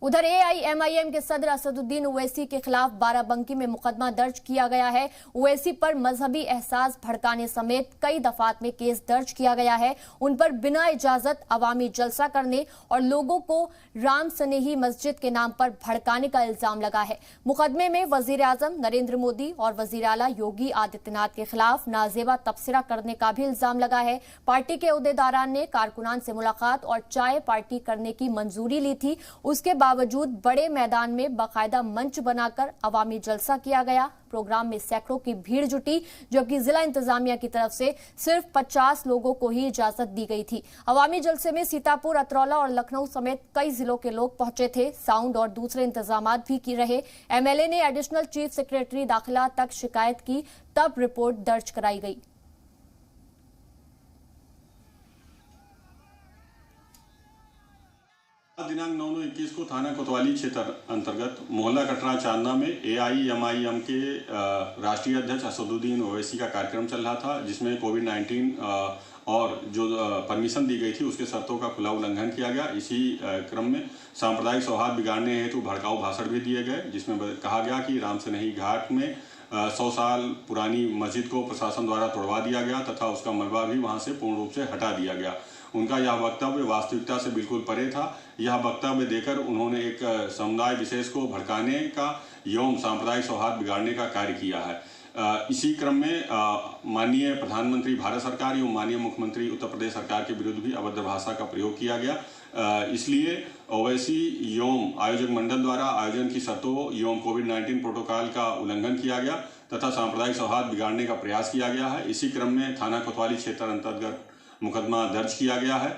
उधर एआईएमआईएम के सदर असदुद्दीन ओवैसी के खिलाफ बाराबंकी में मुकदमा दर्ज किया गया है। ओवैसी पर मजहबी एहसास भड़काने समेत कई दफात में केस दर्ज किया गया है। उन पर बिना इजाजत अवामी जलसा करने और लोगों को राम सनेही मस्जिद के नाम पर भड़काने का इल्जाम लगा है। मुकदमे में वजीर आजम नरेंद्र मोदी और वजीर आला योगी आदित्यनाथ के खिलाफ नाजेबा तबसरा करने का भी इल्जाम लगा है। पार्टी के ओहदेदारान ने कारकुनान से मुलाकात और चाय पार्टी करने की मंजूरी ली थी। उसके बावजूद बड़े मैदान में बाकायदा मंच बनाकर अवामी जलसा किया गया। प्रोग्राम में सैकड़ों की भीड़ जुटी, जबकि जिला इंतजामिया की तरफ से सिर्फ 50 लोगों को ही इजाजत दी गई थी। अवामी जलसे में सीतापुर, अतरौला और लखनऊ समेत कई जिलों के लोग पहुंचे थे। साउंड और दूसरे इंतजाम भी की रहे। एमएलए ने एडिशनल चीफ सेक्रेटरी दाखिला तक शिकायत की, तब रिपोर्ट दर्ज कराई गई। दिनांक 9/21 को थाना कोतवाली क्षेत्र अंतर्गत मोहल्ला कटरा चांदना में एआईएमआईएम के राष्ट्रीय अध्यक्ष असदुद्दीन ओवैसी का कार्यक्रम चल रहा था, जिसमें कोविड-19 और जो परमिशन दी गई थी उसके शर्तों का खुला उल्लंघन किया गया। इसी क्रम में सांप्रदायिक सौहार्द बिगाड़ने हेतु भड़काऊ भाषण भी दिए गए, जिसमें कहा गया कि राम सनेही घाट में 100 साल पुरानी मस्जिद को प्रशासन द्वारा तोड़वा दिया गया तथा उसका मलबा भी वहां से पूर्ण रूप से हटा दिया गया। उनका यह वक्तव्य वास्तविकता से बिल्कुल परे था। यह वक्तव्य देकर उन्होंने एक समुदाय विशेष को भड़काने का एवं सांप्रदायिक सौहार्द बिगाड़ने का कार्य किया है। इसी क्रम में माननीय प्रधानमंत्री भारत सरकार एवं माननीय मुख्यमंत्री उत्तर प्रदेश सरकार के विरुद्ध भी अभद्र भाषा का प्रयोग किया गया। इसलिए ओवैसी एवं आयोजक मंडल द्वारा आयोजन की शर्तों एवं कोविड-19 प्रोटोकॉल का उल्लंघन किया गया तथा सांप्रदायिक सौहार्द बिगाड़ने का प्रयास किया गया है। इसी क्रम में थाना कोतवाली क्षेत्र अंतर्गत मुकदमा दर्ज किया गया है।